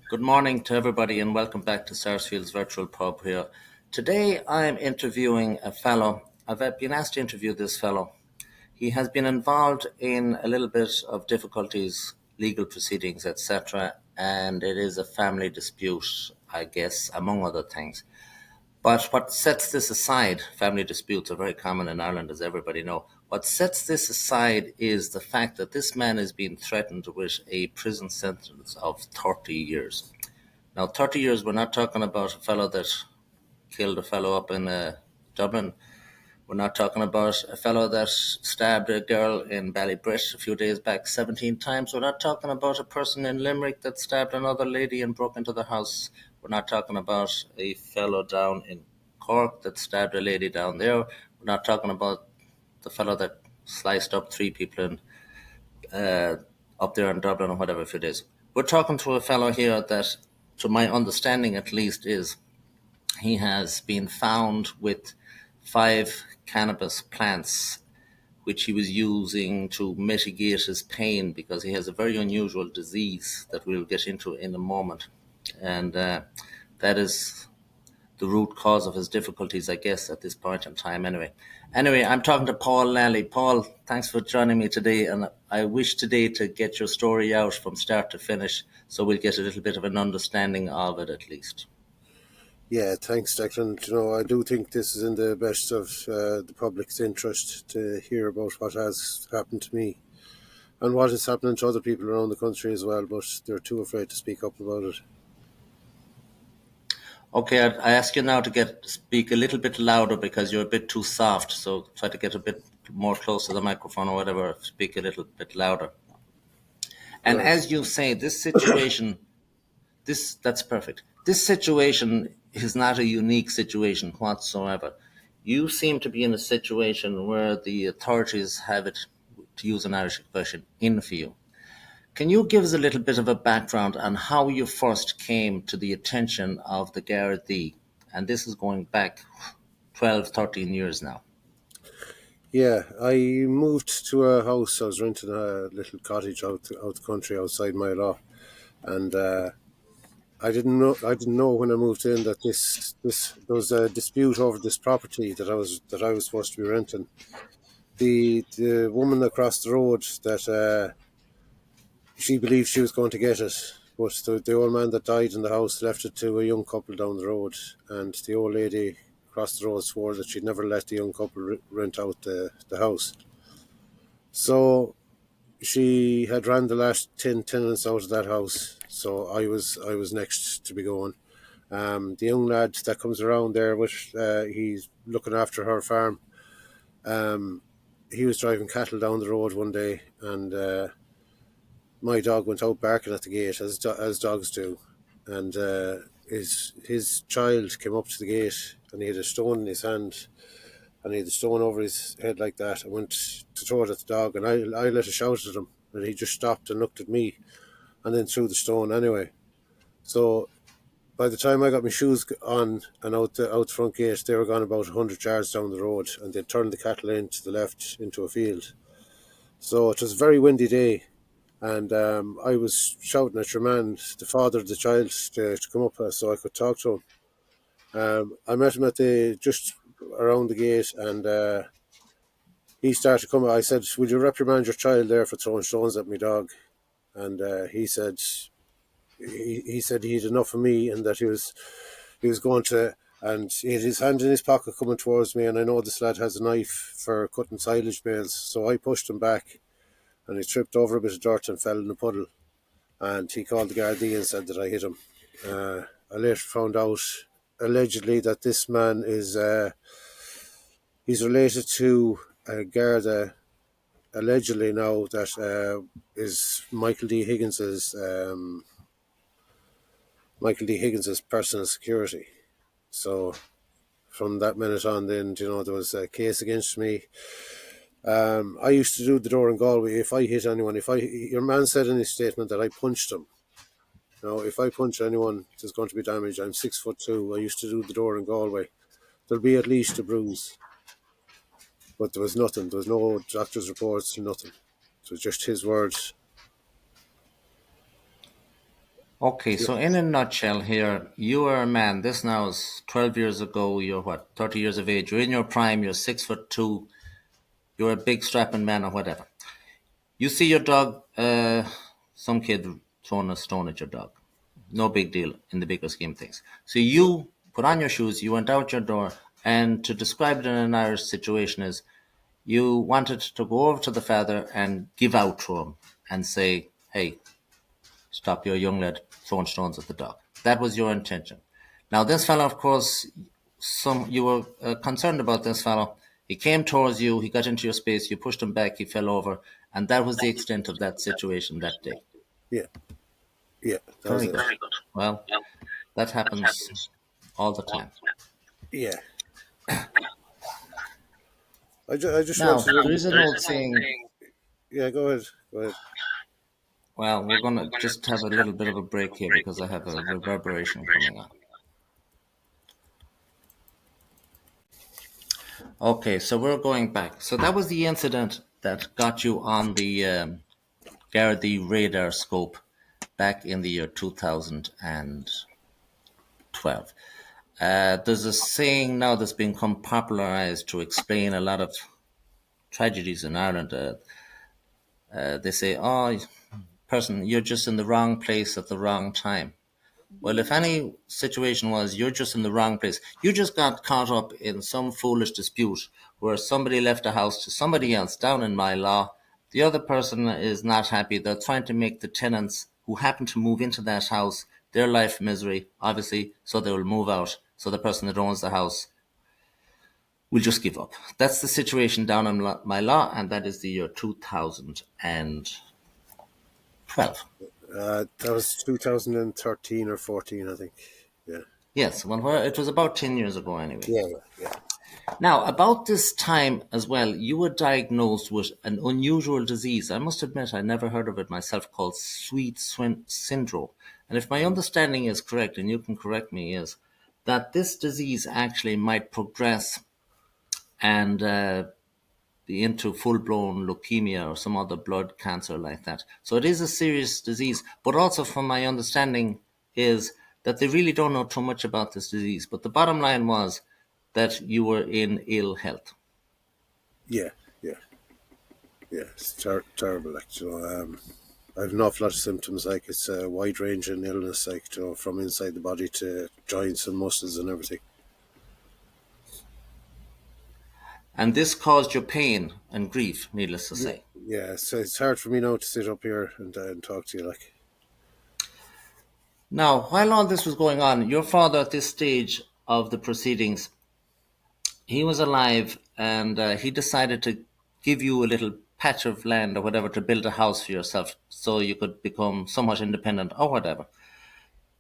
Good morning to everybody and welcome back to Sarsfield's virtual pub here. Today I'm interviewing a fellow. I've been asked to interview this fellow. He has been involved in a little bit of difficulties, legal proceedings, etc. And it is a family dispute, I guess, among other things. But what sets this aside, family disputes are very common in Ireland, as everybody know. What sets this aside is the fact that this man is being threatened with a prison sentence of 30 years. Now, 30 years, we're not talking about a fellow that killed a fellow up in Dublin. We're not talking about a fellow that stabbed a girl in Ballybrit a few days back 17 times. We're not talking about a person in Limerick that stabbed another lady and broke into their house. We're not talking about a fellow down in Cork that stabbed a lady down there. We're not talking about the fellow that sliced up three people up there in Dublin or whatever a few days. We're talking to a fellow here that, to my understanding at least, is he has been found with 5 cannabis plants which he was using to mitigate his pain because he has a very unusual disease that we'll get into in a moment. And that is the root cause of his difficulties, I guess, at this point in time Anyway, I'm talking to Paul Lally. Paul, thanks for joining me today, and I wish today to get your story out from start to finish so we'll get a little bit of an understanding of it at least. Yeah, thanks, Declan. I do think this is in the best of the public's interest to hear about what has happened to me and what is happening to other people around the country as well, but they're too afraid to speak up about it. Okay, I ask you now to speak a little bit louder because you're a bit too soft. So try to get a bit more close to the microphone or whatever. Speak a little bit louder. And Right. as you say, this situation, that's perfect. This situation is not a unique situation whatsoever. You seem to be in a situation where the authorities have it, to use an Irish expression, in for you. Can you give us a little bit of a background on how you first came to the attention of the Gardaí? And this is going back 12, 13 years now. Yeah, I moved to a house. I was renting a little cottage out the country outside my law, and I didn't know when I moved in that this there was a dispute over this property that I was supposed to be renting. The woman across the road that she believed she was going to get it, but the old man that died in the house left it to a young couple down the road, and the old lady across the road swore that she'd never let the young couple rent out the house. So she had ran the last 10 tenants out of that house, so I was next to be going. The young lad that comes around there, he's looking after her farm. He was driving cattle down the road one day, and my dog went out barking at the gate as dogs do, and his child came up to the gate, and he had a stone in his hand, and he had the stone over his head like that. I went to throw it at the dog, and I let a shout at him, and he just stopped and looked at me, and then threw the stone anyway. So by the time I got my shoes on and out the front gate, they were gone about 100 yards down the road, and they turned the cattle in to the left into a field. So it was a very windy day, and I was shouting at your man, the father of the child, to come up so I could talk to him. I met him just around the gate, and he started coming. I said, "Would you reprimand your child there for throwing stones at my dog?" And he said he said he had enough of me, and that he was going to. And he had his hand in his pocket coming towards me, and I know this lad has a knife for cutting silage bales, so I pushed him back, and he tripped over a bit of dirt and fell in a puddle. And he called the Gardaí and said that I hit him. I later found out, allegedly, that this man is he's related to a Garda, allegedly now, that is Michael D. Higgins's personal security. So from that minute on, then there was a case against me. I used to do the door in Galway. If I hit anyone, your man said in his statement that I punched him. Now, if I punch anyone, there's going to be damage. I'm 6'2". I used to do the door in Galway. There'll be at least a bruise. But there was nothing. There was no doctor's reports, nothing. It was just his words. Okay, so in a nutshell here, you are a man. This now is 12 years ago. You're what, 30 years of age. You're in your prime. You're 6'2". You're a big strapping man or whatever. You see your dog, some kid throwing a stone at your dog. No big deal in the bigger scheme of things. So you put on your shoes, you went out your door, and to describe it in an Irish situation is you wanted to go over to the father and give out to him and say, hey, stop your young lad throwing stones at the dog. That was your intention. Now, this fellow, of course, you were concerned about this fellow. He came towards you, he got into your space, you pushed him back, he fell over, and that was the extent of that situation that day. Yeah, yeah, that was Very it. good. Well, that happens all the time. Yeah, I just Now, wanted there to. is an old saying. Yeah, go ahead. Go ahead. Well, we're going to just have a little bit of a break here because I have a reverberation coming on. Okay, so we're going back. So that was the incident that got you on the Gardaí radar scope back in the year 2012. There's a saying now that's become popularized to explain a lot of tragedies in Ireland. They say, oh, person, you're just in the wrong place at the wrong time. Well, if any situation was you're just in the wrong place, you just got caught up in some foolish dispute where somebody left a house to somebody else down in my law. The other person is not happy. They're trying to make the tenants who happen to move into that house their life misery, obviously, so they will move out. So the person that owns the house will just give up. That's the situation down in my law, and that is the year 2012. That was 2013 or 14, I think. Yeah, Yes, well, it was about 10 years ago anyway. yeah, yeah. Now, about this time as well, you were diagnosed with an unusual disease. I must admit, I never heard of it myself, called sweet syndrome. And if my understanding is correct, and you can correct me, is that this disease actually might progress and be into full blown leukemia or some other blood cancer like that. So it is a serious disease. But also, from my understanding, is that they really don't know too much about this disease. But the bottom line was that you were in ill health. Yeah, yeah, yeah. It's terrible, like, I have an awful lot of symptoms. Like, it's a wide range in illness, like, from inside the body to joints and muscles and everything. And this caused you pain and grief, needless to Yeah, say. yeah. So it's hard for me now to sit up here and talk to you, like. Now, while all this was going on, your father at this stage of the proceedings, he was alive and he decided to give you a little patch of land or whatever to build a house for yourself so you could become somewhat independent or whatever.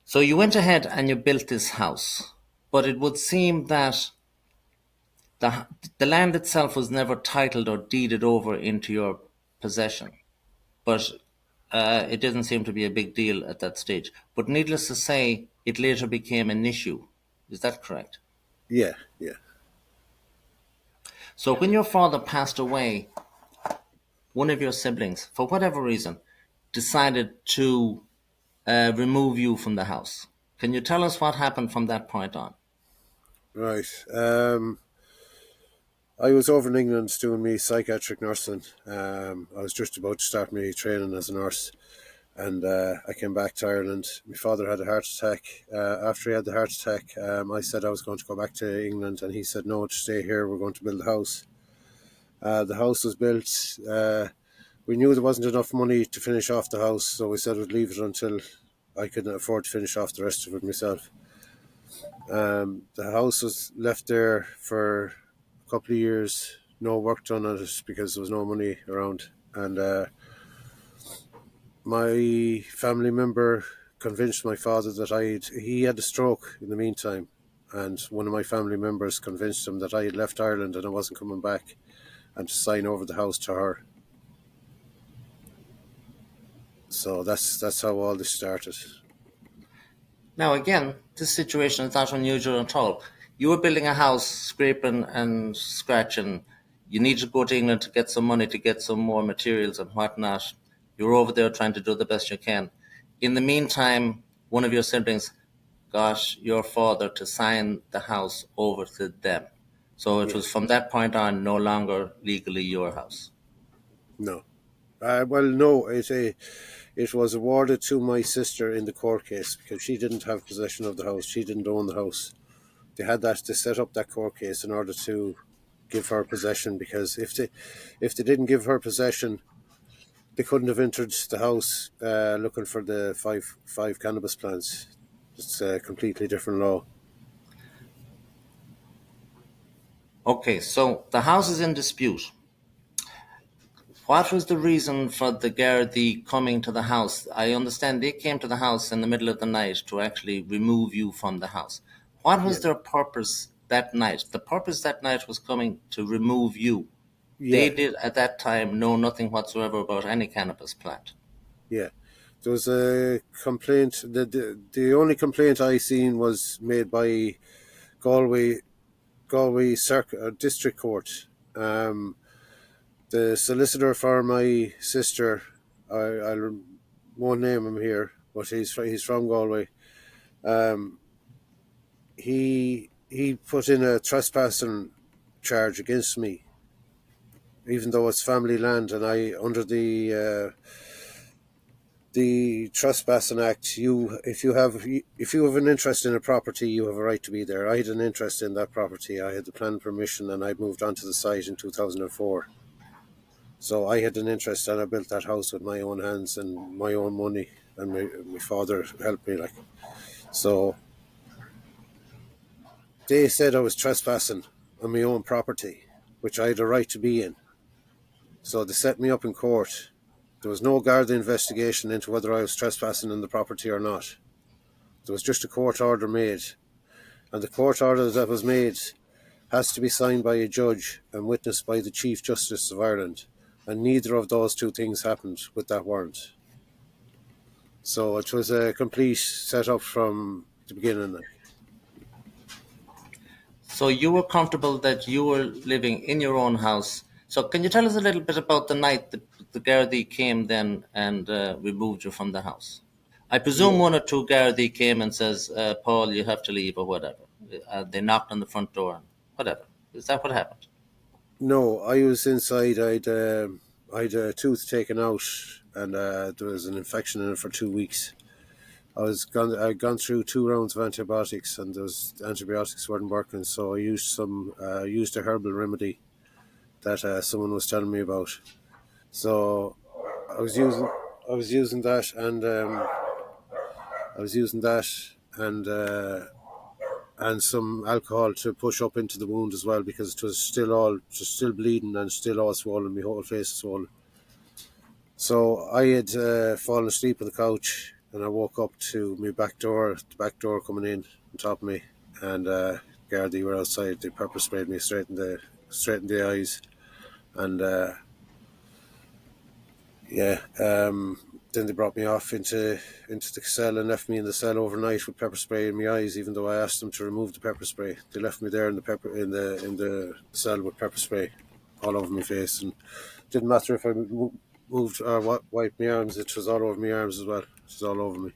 So you went ahead and you built this house. But it would seem that the, the land itself was never titled or deeded over into your possession. But it didn't seem to be a big deal at that stage. But needless to say, it later became an issue. Is that correct? Yeah, yeah, So when your father passed away, one of your siblings, for whatever reason, decided to remove you from the house. Can you tell us what happened from that point on? right. I was over in England doing me psychiatric nursing. I was just about to start my training as a nurse, and I came back to Ireland. My father had a heart attack. After he had the heart attack, I said I was going to go back to England, and he said, no, to stay here, we're going to build a house. The house was built. We knew there wasn't enough money to finish off the house, so we said we'd leave it until I could afford to finish off the rest of it myself. The house was left there for a couple of years, no work done on it because there was no money around. And my family member convinced my father that he had a stroke in the meantime. And one of my family members convinced him that I had left Ireland and I wasn't coming back, and to sign over the house to her. So that's how all this started. Now, again, this situation is not unusual at all. You were building a house, scraping and scratching. You need to go to England to get some money to get some more materials and whatnot. You're over there trying to do the best you can. In the meantime, one of your siblings got your father to sign the house over to them. So it Yeah, was from that point on no longer legally your house. no. Well, no, it was awarded to my sister in the court case because she didn't have possession of the house. She didn't own the house. They had that to set up that court case in order to give her possession, because if they didn't give her possession, they couldn't have entered the house looking for the five cannabis plants. It's a completely different law. Okay, so the house is in dispute. What was the reason for the Gardaí coming to the house? I understand they came to the house in the middle of the night to actually remove you from the house. What Yeah, was their purpose that night? The purpose that night was coming to remove you. They yeah, did at that time know nothing whatsoever about any cannabis plant. yeah. There was a complaint. The only complaint I seen was made by Galway District Court. Um, the solicitor for my sister, I won't name him here, but he's from Galway. Um, he put in a trespassing charge against me, even though it's family land, and I under the Trespassing Act, if you have an interest in a property, you have a right to be there. I had an interest in that property. I had the planning permission, and I moved onto the site in 2004. So I had an interest, and I built that house with my own hands and my own money, and my father helped me. Like, so, they said I was trespassing on my own property, which I had a right to be in. So they set me up in court. There was no Garda investigation into whether I was trespassing on the property or not. There was just a court order made, and the court order that was made has to be signed by a judge and witnessed by the Chief Justice of Ireland, and neither of those two things happened with that warrant. So it was a complete setup from the beginning. Like. So you were comfortable that you were living in your own house. So can you tell us a little bit about the night that the Gardaí came then and removed you from the house? I presume Yeah. one or two Gardaí came and says, Paul, you have to leave or whatever. They knocked on the front door and whatever. Is that what happened? No, I was inside. I'd a tooth taken out, and there was an infection in it for 2 weeks. I'd gone through 2 rounds of antibiotics, and those antibiotics weren't working. So I used a herbal remedy that someone was telling me about. So I was using I was using that, and I was using that and some alcohol to push up into the wound as well, because it was still bleeding and still all swollen. My whole face is swollen. So I had fallen asleep on the couch, and I woke up to my the back door coming in on top of me, and Gardaí were outside. They pepper sprayed me straight in the eyes, and yeah. Then they brought me off into the cell and left me in the cell overnight with pepper spray in my eyes. Even though I asked them to remove the pepper spray, they left me there in the cell with pepper spray all over my face, and it didn't matter if I moved or wiped my arms. It was all over my arms as well. It was all over me.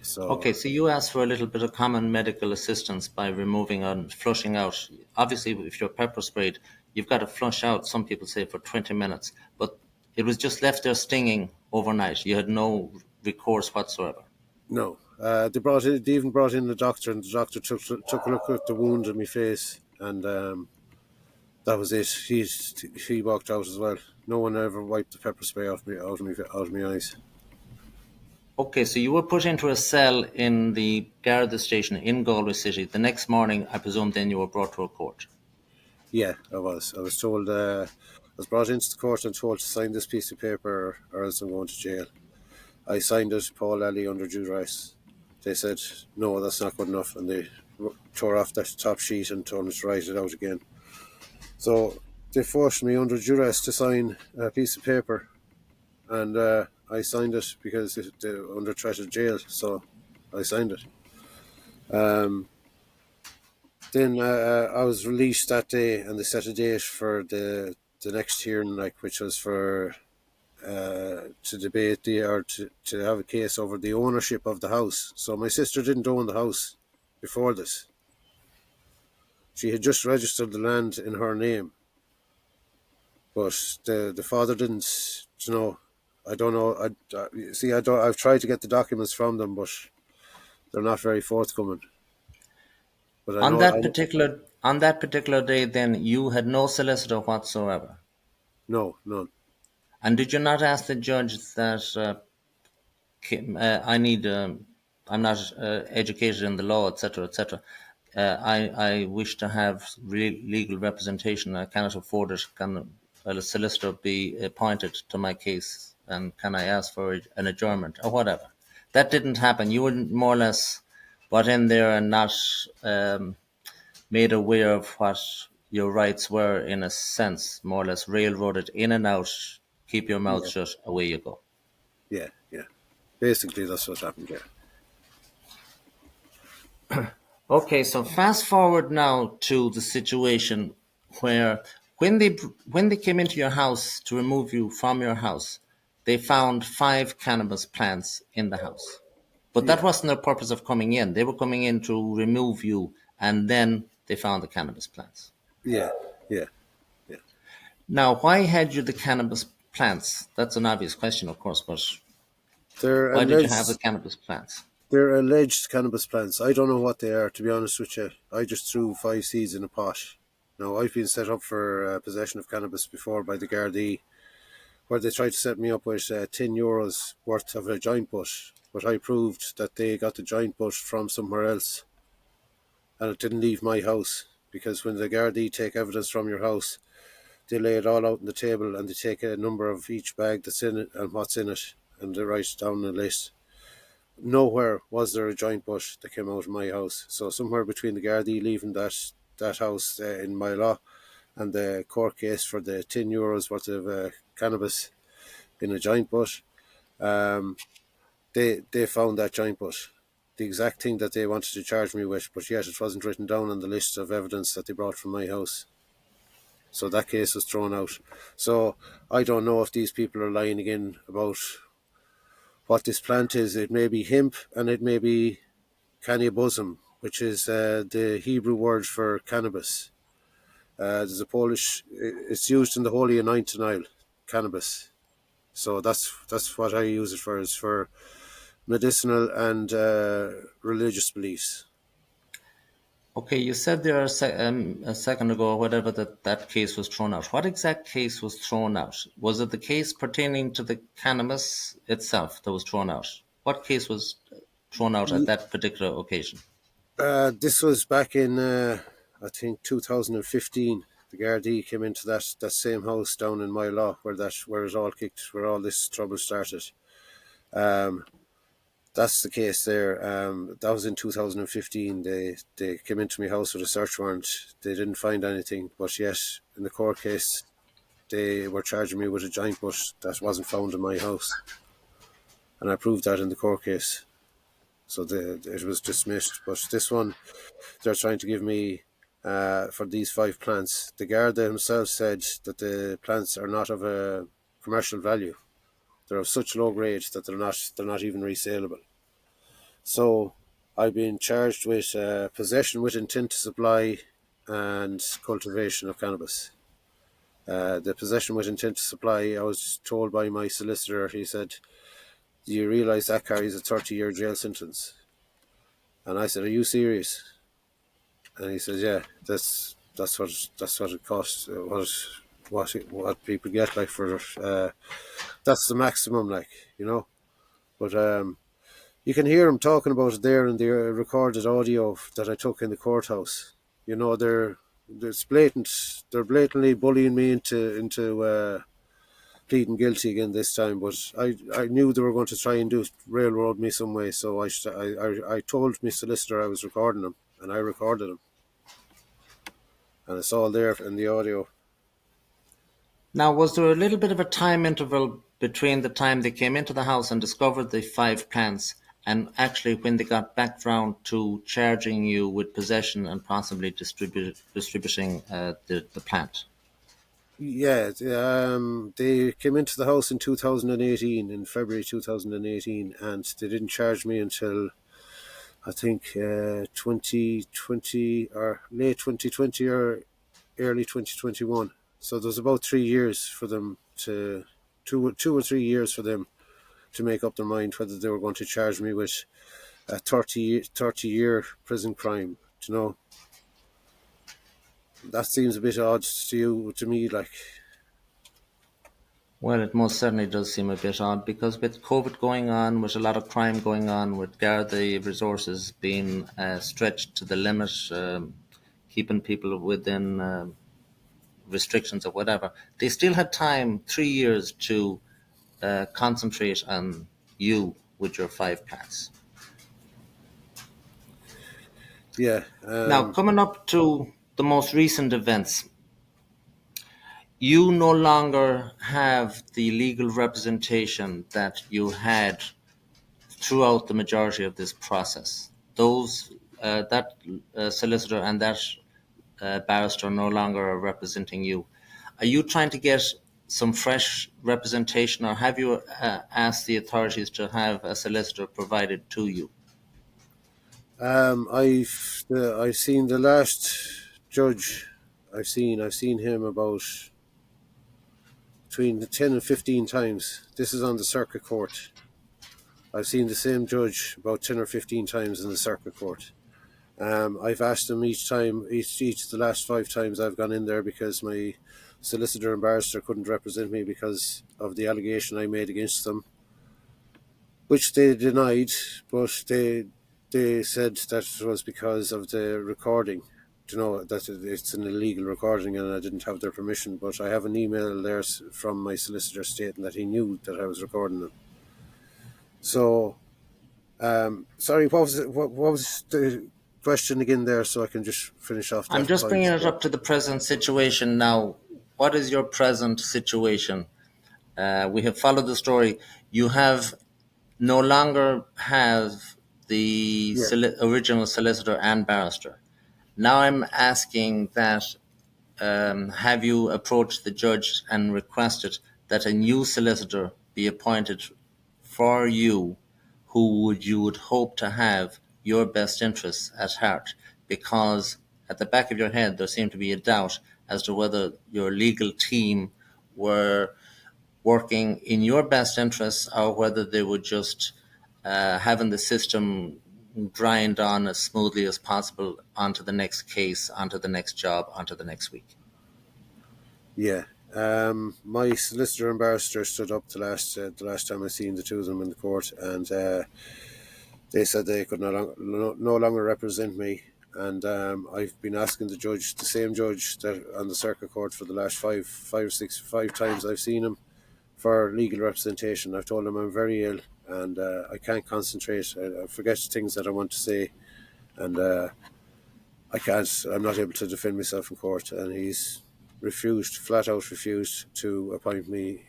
So Okay, so you asked for a little bit of common medical assistance by removing and flushing out. Obviously, if you're pepper sprayed, you've got to flush out, some people say, for 20 minutes. But it was just left there stinging overnight. You had no recourse whatsoever. no, They even brought in the doctor, and the doctor took a look at the wound in my face, and that was it. He walked out as well. No one ever wiped the pepper spray out of my eyes. Okay, so you were put into a cell in the Garda station in Galway City. The next morning, I presume then you were brought to a court. Yeah, I was. I was told. I was brought into the court and told to sign this piece of paper, or else I'm going to jail. I signed it, Paul Lally, under duress. They said no, that's not good enough, and they tore off that top sheet and told me to write it out again. So they forced me under duress to sign a piece of paper, and I signed it because they're under threat of jail. So I signed it. Um, Then I was released that day, and they set a date for the next hearing, like, which was for to debate to have a case over the ownership of the house. So my sister didn't own the house before this. She had just registered the land in her name, but the father didn't. I don't know. See. I don't. I've tried to get the documents from them, but they're not very forthcoming. But I On know. that particular day, then you had no solicitor whatsoever. No, none. And did you not ask the judge that I need? I'm not educated in the law, etc., etc. I wish to have legal representation. I cannot afford it. Can a solicitor be appointed to my case? And can I ask for an adjournment or whatever? That didn't happen. You were more or less got in there and not made aware of what your rights were, in a sense, more or less railroaded in and out. Keep your mouth Yeah, shut. Away you go. yeah, yeah. Basically, that's what happened. Yeah, Okay, so fast forward now to the situation where when they came into your house to remove you from your house, they found 5 cannabis plants in the house. But that yeah, wasn't their purpose of coming in. They were coming in to remove you, and then they found the cannabis plants. yeah, yeah, yeah. Now, why had you the cannabis plants? That's an obvious question, of course, but They're why did you have the alleged. cannabis plants? They're alleged cannabis plants. I don't know what they are, to be honest with you. I just threw 5 seeds in a pot. Now, I've been set up for possession of cannabis before by the Gardaí, where they tried to set me up with €10 worth of a joint butt, but I proved that they got the joint butt from somewhere else, and it didn't leave my house, because when the Gardaí take evidence from your house, they lay it all out on the table and they take a number of each bag that's in it and what's in it, and they write it down on a list. Nowhere was there a joint butt that came out of my house. So somewhere between the Gardaí leaving that house in my law and the court case for the €10 worth of cannabis in a joint butt, um, they found that joint butt, the exact thing that they wanted to charge me with, but yet it wasn't written down on the list of evidence that they brought from my house. So that case was thrown out. So I don't know if these people are lying again about what this plant is. It may be hemp and it may be cannabism, which is the Hebrew word for cannabis. There's a Polish. It's used in the Holy Anointing Oil, cannabis. So that's what I use it for. Is for medicinal and religious beliefs. Okay, you said there a second ago, or whatever, that that case was thrown out. What exact case was thrown out? Was it the case pertaining to the cannabis itself that was thrown out? What case was thrown out at that particular occasion? This was back in I think 2015. The Gardaí came into that same house down in my law where it all kicked, where all this trouble started. Um, That's the case there. That was in 2015. They came into my house with a search warrant. They didn't find anything, but yet in the court case, they were charging me with a giant butt that wasn't found in my house, and I proved that in the court case. So it was dismissed. But this one, they're trying to give me for these 5 plants. The Garda himself said that the plants are not of a commercial value. They're of such low grade that they're not even resaleable. So I've been charged with possession with intent to supply and cultivation of cannabis. The possession with intent to supply, I was told by my solicitor, he said, "Do you realise that carries a 30-year jail sentence?" And I said, "Are you serious?" And he says, "Yeah, that's what it costs. What people get like for that's the maximum, like, you know." But you can hear him talking about it there in the recorded audio that I took in the courthouse. They're blatant. They're blatantly bullying me into pleading guilty again this time. But I knew they were going to try and do railroad me some way. So I told my solicitor I was recording them, and I recorded them, and it's all there in the audio. Now, was there a little bit of a time interval between the time they came into the house and discovered the 5 plants and actually when they got back round to charging you with possession and possibly distributing the plant? Yeah, they came into the house in 2018, in February 2018, and they didn't charge me until I think 2020 or late 2020 or early 2021. So there's about 3 years for them to two or 3 years for them to make up their mind whether they were going to charge me with a 30 year prison crime. You know, that seems a bit odd to me. Like, Well, it most certainly does seem a bit odd because with COVID going on, with a lot of crime going on, with Garda resources being stretched to the limit, keeping people within restrictions or whatever, they still had time, 3 years, to concentrate on you with your five cats. yeah, Now, coming up to the most recent events, you no longer have the legal representation that you had throughout the majority of this process. Those that solicitor and that barrister no longer are representing you. Are you trying to get some fresh representation, or have you asked the authorities to have a solicitor provided to you? I've seen the last judge. I've seen him about between 10 and 15 times. This is on the circuit court. I've seen the same judge about 10 or 15 times in the circuit court. I've asked him each time, each of the last 5 times I've gone in there because my solicitor and barrister couldn't represent me because of the allegation I made against them, which they denied, but they said that it was because of the recording. You know that it's an illegal recording, and I didn't have their permission. But I have an email there from my solicitor stating that he knew that I was recording them. So, sorry, what was the question again there? So I can just finish off I'm that just point bringing it there. up to the present situation now. What is your present situation? We have followed the story. You have no longer have the Yeah. original solicitor and barrister. Now I'm asking that have you approached the judge and requested that a new solicitor be appointed for you who you would hope to have your best interests at heart? Because at the back of your head there seemed to be a doubt as to whether your legal team were working in your best interests or whether they would just having the system grind on as smoothly as possible onto the next case, onto the next job, onto the next week. Yeah. My solicitor and barrister stood up the last time I seen the two of them in the court, and they said they could no longer represent me. And I've been asking the same judge that on the circuit court for the last 5 times I've seen him for legal representation. I've told him I'm very ill and I can't concentrate. I forget things that I want to say, and I can't. I'm not able to defend myself in court, and he's flat out refused to appoint me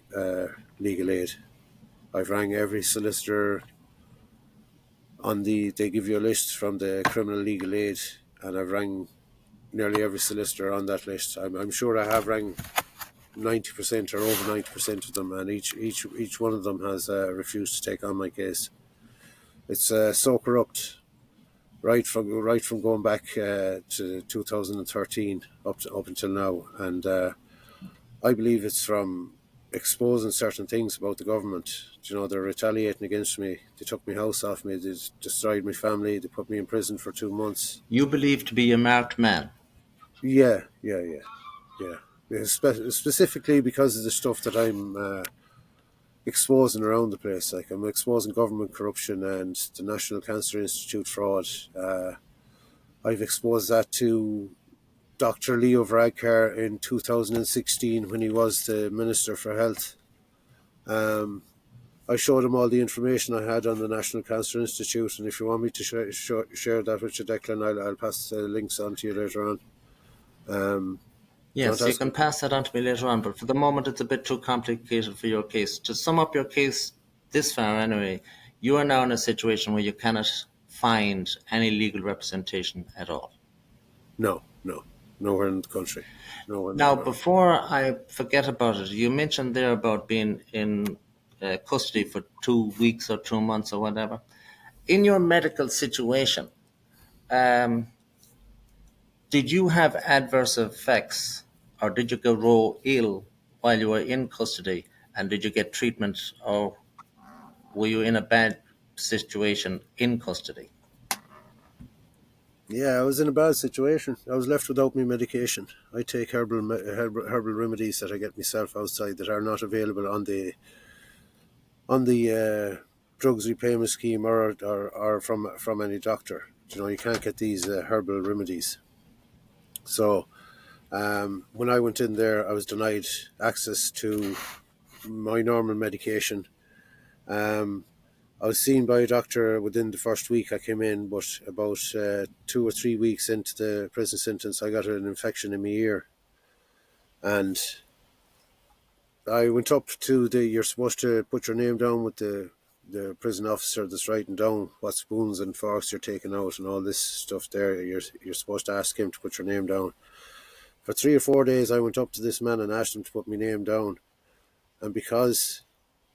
legal aid. I've rang every solicitor they give you a list from the criminal legal aid, and I've rang nearly every solicitor on that list. I'm sure I have rang 90% or over 90% of them, and each one of them has refused to take on my case. It's so corrupt, right from going back to 2013 up until now, and I believe it's from exposing certain things about the government. You know, they're retaliating against me. They took my house off me. They destroyed my family. They put me in prison for 2 months. You believe to be a marked man. Yeah, yeah, yeah, yeah. Yeah, specifically because of the stuff that I'm exposing around the place. Like, I'm exposing government corruption and the National Cancer Institute fraud. I've exposed that to Dr. Leo Varadkar in 2016 when he was the Minister for Health. I showed him all the information I had on the National Cancer Institute, and if you want me to share that with you, Declan, I'll pass the links on to you later on. Do you want Yes, to you ask? can pass that on to me later on, but for the moment it's a bit too complicated for your case. To sum up your case this far anyway, you are now in a situation where you cannot find any legal representation at all. No, no. nowhere in the country, nowhere in Now, Northern Ireland. before I forget about it, you mentioned there about being in custody for 2 weeks or 2 months or whatever. In your medical situation, um, did you have adverse effects or did you grow ill while you were in custody? And did you get treatment or were you in a bad situation in custody? Yeah, I was in a bad situation. I was left without my medication. I take herbal remedies that I get myself outside that are not available on the drugs repayment scheme or from any doctor. You know, you can't get these herbal remedies. So when I went in there, I was denied access to my normal medication. Um, I was seen by a doctor within the first week I came in, but about 2 or 3 weeks into the prison sentence, I got an infection in my ear. And I went up to you're supposed to put your name down with the prison officer that's writing down what spoons and forks you're taking out and all this stuff there. You're supposed to ask him to put your name down. For 3 or 4 days, I went up to this man and asked him to put my name down. And because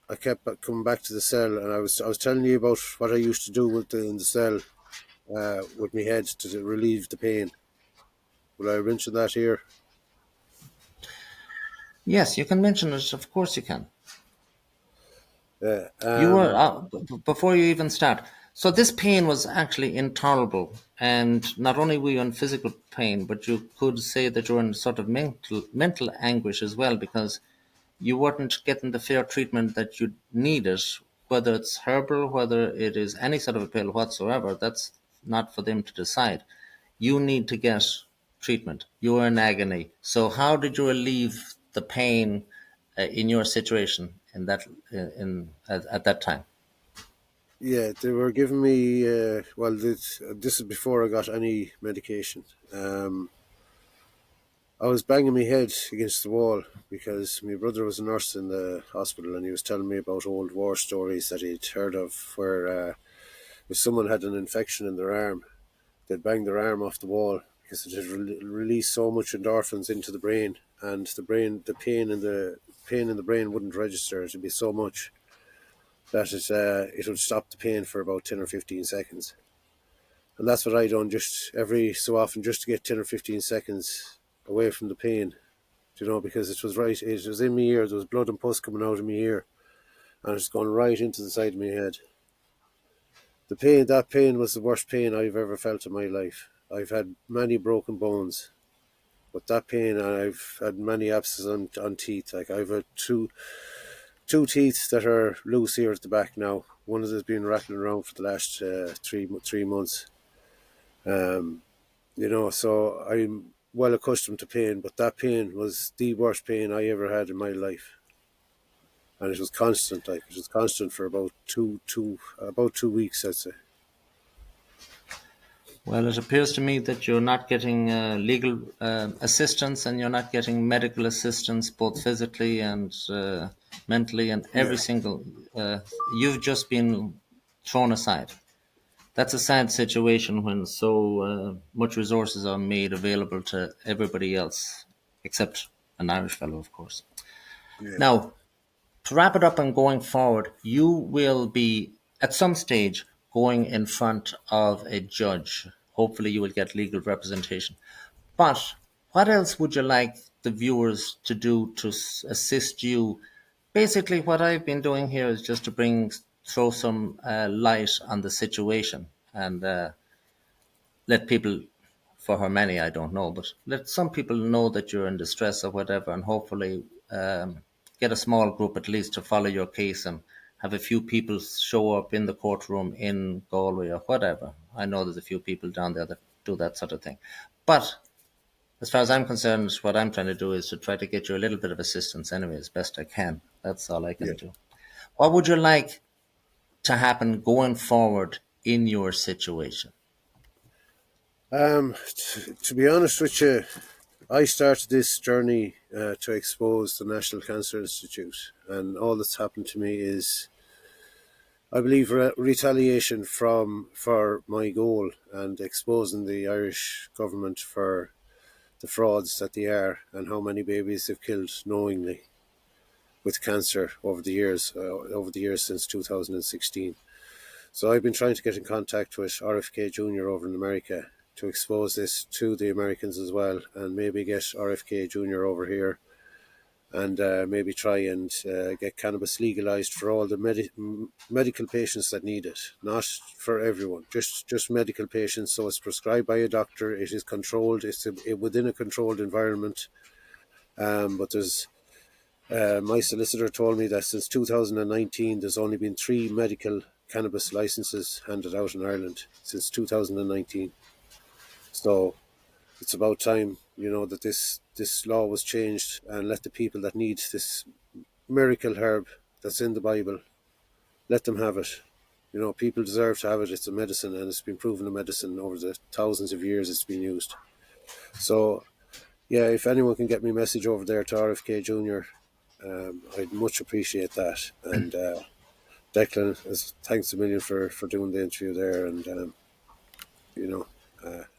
I kept coming back to the cell, and I was telling you about what I used to do in the cell with my head to relieve the pain. Will I mention that here? Yes, you can mention it. Of course you can. Yeah. You were before you even start. So this pain was actually intolerable, and not only were you in physical pain, but you could say that you were in sort of mental anguish as well because you weren't getting the fair treatment that you needed, whether it's herbal, whether it is any sort of a pill whatsoever. That's not for them to decide. You need to get treatment. You're in agony. So how did you relieve the pain in your situation in that at that time? Yeah, they were giving me. Well, this is before I got any medication. I was banging my head against the wall because my brother was a nurse in the hospital, and he was telling me about old war stories that he'd heard of, where if someone had an infection in their arm, they'd bang their arm off the wall because it had released so much endorphins into the brain, and the pain in the brain wouldn't register. It'd be so much that it would stop the pain for about 10 or 15 seconds. And that's what I done just every so often, just to get 10 or 15 seconds away from the pain. Because it was in my ear. There was blood and pus coming out of my ear, and it's gone right into the side of my head. That pain was the worst pain I've ever felt in my life. I've had many broken bones, but that pain, and I've had many abscesses on teeth. Like I've had two teeth that are loose here at the back now. One of them has been rattling around for the last 3 months. So I'm well accustomed to pain, but that pain was the worst pain I ever had in my life, and it was constant. Like it was constant for about 2 weeks, I'd say. Well, it appears to me that you're not getting legal assistance and you're not getting medical assistance, both physically and mentally, and every Yeah, single. Uh, you've just been thrown aside. That's a sad situation when so much resources are made available to everybody else, except an Irish fellow, of course. yeah, Now, to wrap it up and going forward, you will be at some stage going in front of a judge. Hopefully, you will get legal representation. But what else would you like the viewers to do to assist you? Basically, what I've been doing here is just to throw some light on the situation and let people, for how many I don't know, but let some people know that you're in distress or whatever, and hopefully get a small group at least to follow your case and have a few people show up in the courtroom in Galway or whatever. I know there's a few people down there that do that sort of thing. But as far as I'm concerned, what I'm trying to do is to try to get you a little bit of assistance anyway, as best I can. That's all I can yeah. do. What would you like to happen going forward in your situation? To be honest with you, I started this journey to expose the National Cancer Institute, and all that's happened to me is, I believe, retaliation for my goal and exposing the Irish government for the frauds that they are and how many babies they've killed knowingly with cancer over the years since 2016. So I've been trying to get in contact with RFK Jr. over in America to expose this to the Americans as well, and maybe get RFK Jr. over here, and maybe try and get cannabis legalized for all the medical patients that need it, not for everyone, just medical patients. So it's prescribed by a doctor, it is controlled, within a controlled environment. But there's my solicitor told me that since 2019, there's only been 3 medical cannabis licenses handed out in Ireland since 2019. So it's about time, that this law was changed, and let the people that need this miracle herb that's in the Bible, let them have it. People deserve to have it. It's a medicine, and it's been proven a medicine over the thousands of years it's been used. So, yeah, if anyone can get me a message over there to RFK Jr., I'd much appreciate that. And Declan, thanks a million for doing the interview there. And, you know,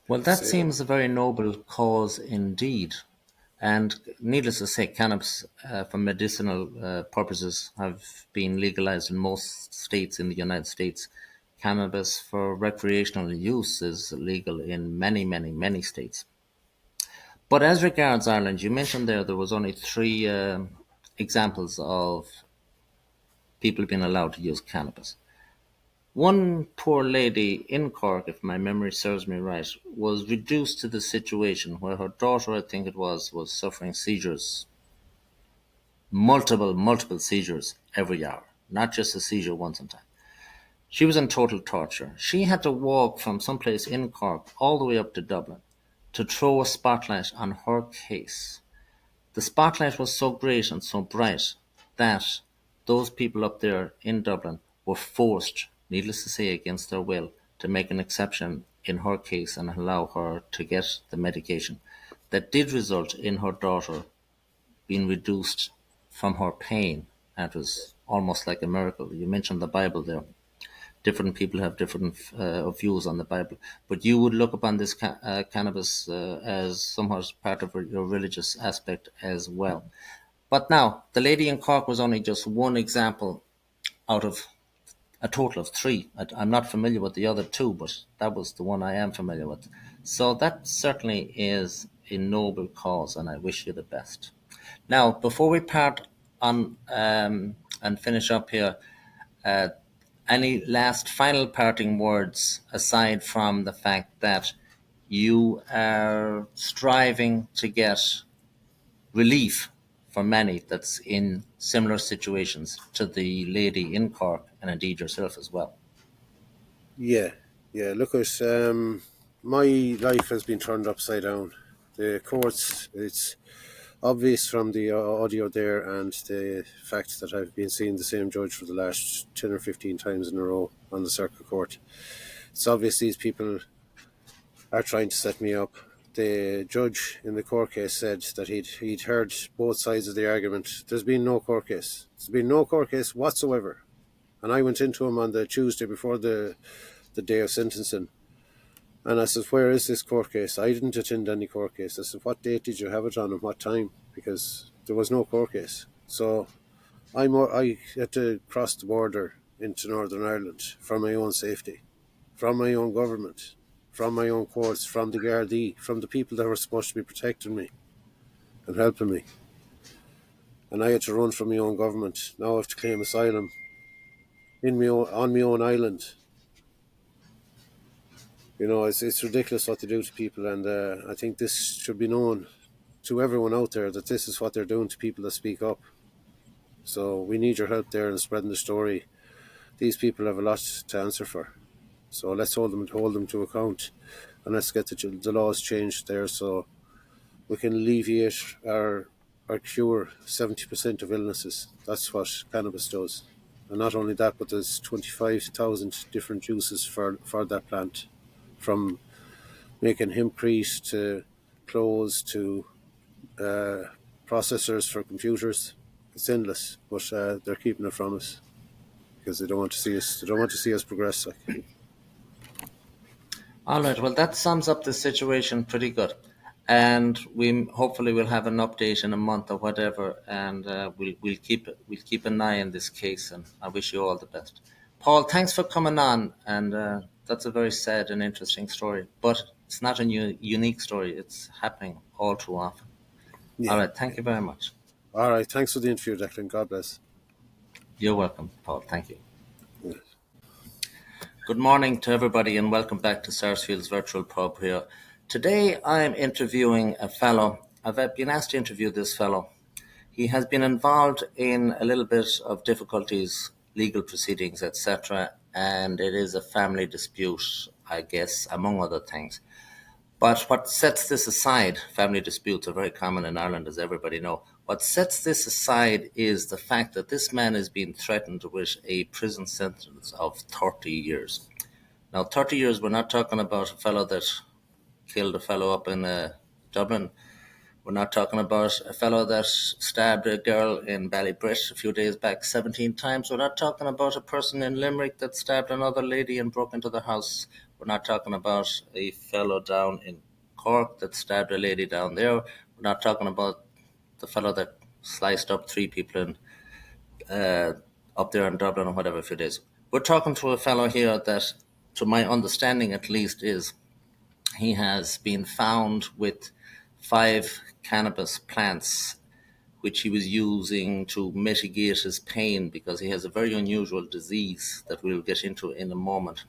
Well, that say, seems a very noble cause indeed. And needless to say, cannabis for medicinal purposes have been legalized in most states in the United States. Cannabis for recreational use is legal in many, many, many states. But as regards Ireland, you mentioned there was only 3 examples of people being allowed to use cannabis. One poor lady in Cork, if my memory serves me right, was reduced to the situation where her daughter, I think it was suffering seizures, multiple seizures every hour, not just a seizure once in time. She was in total torture. She had to walk from someplace in Cork all the way up to Dublin to throw a spotlight on her case. The spotlight was so great and so bright that those people up there in Dublin were forced, needless to say against their will, to make an exception in her case and allow her to get the medication that did result in her daughter being reduced from her pain. That was almost like a miracle. You mentioned the Bible there. Different people have different views on the Bible, but you would look upon this cannabis as somewhat part of your religious aspect as well. But now, the lady in Cork was only just one example out of a total of 3. I'm not familiar with the other 2, but that was the one I am familiar with. So that certainly is a noble cause, and I wish you the best. Now, before we part on and finish up here, uh, any last final parting words aside from the fact that you are striving to get relief for many that's in similar situations to the lady in Cork and indeed yourself as well? yeah, yeah, look at my life has been turned upside down. The courts, it's obvious from the audio there and the fact that I've been seeing the same judge for the last 10 or 15 times in a row on the circuit court. It's obvious these people are trying to set me up. The judge in the court case said that he'd heard both sides of the argument. There's been no court case. There's been no court case whatsoever. And I went into him on the Tuesday before the day of sentencing. And I said, where is this court case? I didn't attend any court case. I said, what date did you have it on and what time? Because there was no court case. So I had to cross the border into Northern Ireland for my own safety, from my own government, from my own courts, from the Gardaí, from the people that were supposed to be protecting me and helping me. And I had to run from my own government. Now I have to claim asylum on my own island. It's ridiculous what they do to people, and I think this should be known to everyone out there that this is what they're doing to people that speak up. So we need your help there in spreading the story. These people have a lot to answer for. So let's hold them to account, and let's get the laws changed there so we can alleviate or cure 70% of illnesses. That's what cannabis does. And not only that, but there's 25,000 different uses for that plant, from making hempcrete to clothes to processors for computers. It's endless, but they're keeping it from us because they don't want to see us. They don't want to see us progress. All right, well, that sums up the situation pretty good. and we hopefully will have an update in a month or whatever, and we'll keep an eye on this case. And I wish you all the best, Paul. Thanks for coming on, and that's a very sad and interesting story, but it's not a unique story. It's happening all too often. All Yeah. right, thank you very much. All right. Thanks for the interview, Declan. God bless. You're welcome, Paul. Thank you. Yeah. Good morning to everybody, and welcome back to Sarsfield's virtual pub here. Today I'm interviewing a fellow. I've been asked to interview this fellow. He has been involved in a little bit of difficulties, legal proceedings, etc., and it is a family dispute, I guess, among other things. But what sets this aside, family disputes are very common in Ireland, as everybody knows. What sets this aside is the fact that this man is being threatened with a prison sentence of 30 years. Now, 30 years, we're not talking about a fellow that killed a fellow up in Dublin. We're not talking about a fellow that stabbed a girl in Ballybrit a few days back 17 times. We're not talking about a person in Limerick that stabbed another lady and broke into their house. We're not talking about a fellow down in Cork that stabbed a lady down there. We're not talking about the fellow that sliced up three people in, up there in Dublin or whatever a few days. We're talking to a fellow here that, to my understanding at least, is he has been found with 5 cannabis plants which he was using to mitigate his pain because he has a very unusual disease that we'll get into in a moment.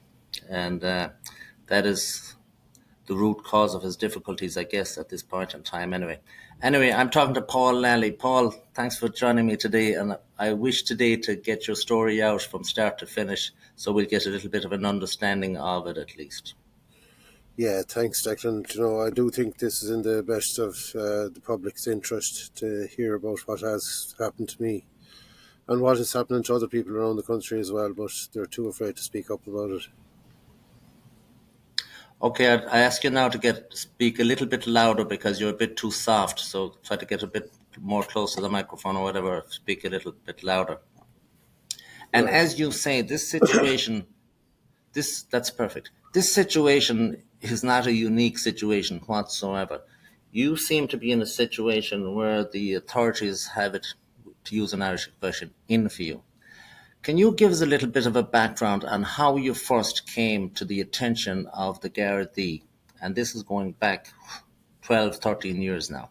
And that is the root cause of his difficulties, I guess, at this point in time anyway. Anyway, I'm talking to Paul Lally. Paul, thanks for joining me today, and I wish today to get your story out from start to finish so we'll get a little bit of an understanding of it at least. Yeah, thanks, Declan. I do think this is in the best of the public's interest to hear about what has happened to me and what is happening to other people around the country as well, but they're too afraid to speak up about it. Okay, I ask you now to speak a little bit louder because you're a bit too soft. So try to get a bit more close to the microphone or whatever. Speak a little bit louder. And Right. as you say, this situation, that's perfect. This situation is not a unique situation whatsoever. You seem to be in a situation where the authorities have it, to use an Irish expression, in for you. Can you give us a little bit of a background on how you first came to the attention of the Gardaí? And this is going back 12, 13 years now.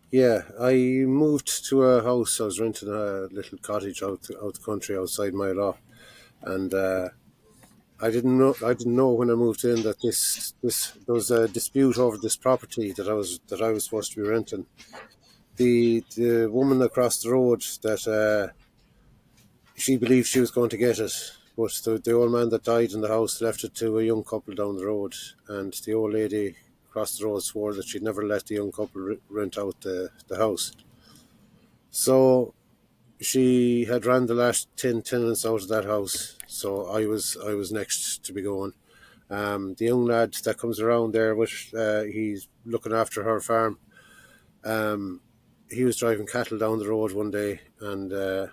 Yeah, I moved to a house. I was renting a little cottage out the country outside my law, and I didn't know when I moved in that this there was a dispute over this property that I was supposed to be renting. The woman across the road that she believed she was going to get it, but the old man that died in the house left it to a young couple down the road, and the old lady across the road swore that she'd never let the young couple rent out the house. So she had ran the last 10 tenants out of that house, so I was next to be going. The young lad that comes around there, he's looking after her farm. He was driving cattle down the road one day, and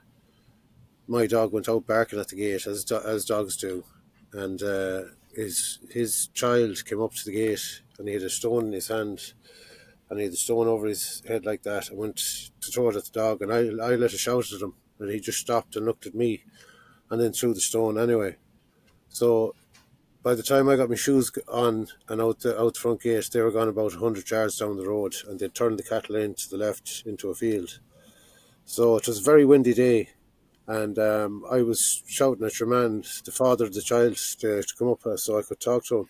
my dog went out barking at the gate as dogs do, and his child came up to the gate, and he had a stone in his hand, and he had the stone over his head like that. I went to throw it at the dog, and I let a shout at him, and he just stopped and looked at me, and then threw the stone anyway. So by the time I got my shoes on and out the front gate, they were gone about 100 yards down the road, and they turned the cattle in to the left into a field. So it was a very windy day, and I was shouting at your man, the father of the child, to come up so I could talk to him.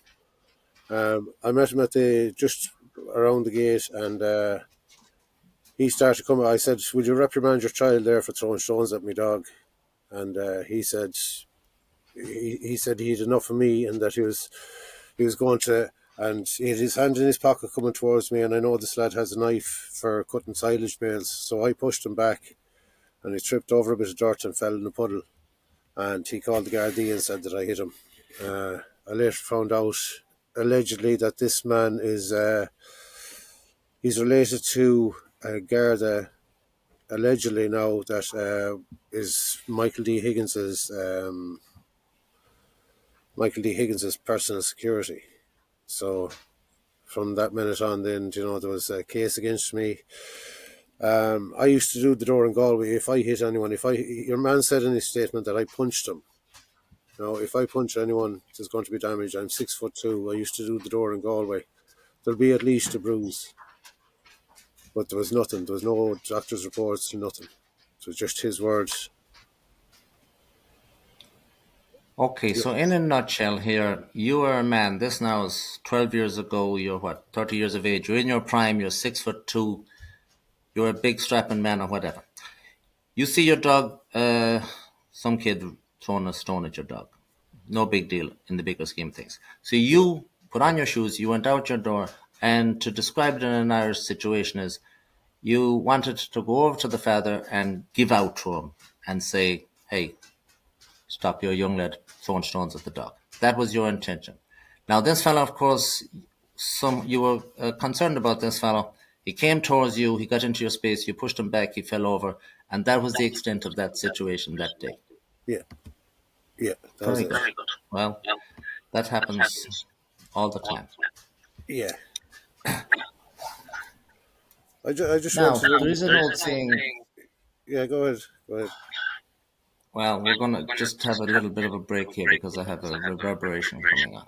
I met him just around the gate, and he started coming. I said, "Would you reprimand your child there for throwing stones at my dog?" And he said he had enough of me, and that he was going to, and he had his hand in his pocket coming towards me, and I know this lad has a knife for cutting silage bales, so I pushed him back, and he tripped over a bit of dirt and fell in a puddle, and he called the Gardaí and said that I hit him. I later found out, allegedly, that this man he's related to a Garda, allegedly now, that is Michael D. Higgins's personal security. So from that minute on, then there was a case against me. I used to do the door in Galway. If I hit anyone, your man said in his statement that I punched him. If I punch anyone, there's going to be damage. I'm 6'2". I used to do the door in Galway. There'll be at least a bruise. But there was nothing. There was no doctor's reports, nothing. It was just his words. Okay, so in a nutshell here, you are a man. This now is 12 years ago. You're what, 30 years of age. You're in your prime. You're 6'2". You're a big strapping man or whatever. You see your dog, some kid throwing a stone at your dog. No big deal in the bigger scheme of things. So you put on your shoes, you went out your door, and to describe it in an Irish situation is you wanted to go over to the father and give out to him and say, hey, stop your young lad throwing stones at the dog. That was your intention. Now this fellow, of course, you were concerned about this fellow. He came towards you, he got into your space, you pushed him back, he fell over, and that was the extent of that situation that day. Yeah, yeah, that was Very it. good. Well, that happens all the time. Yeah. I just Now, wanted there is an old to... saying. Yeah, go ahead. Well, we're going to just have a little bit of a break here because I have a reverberation coming on.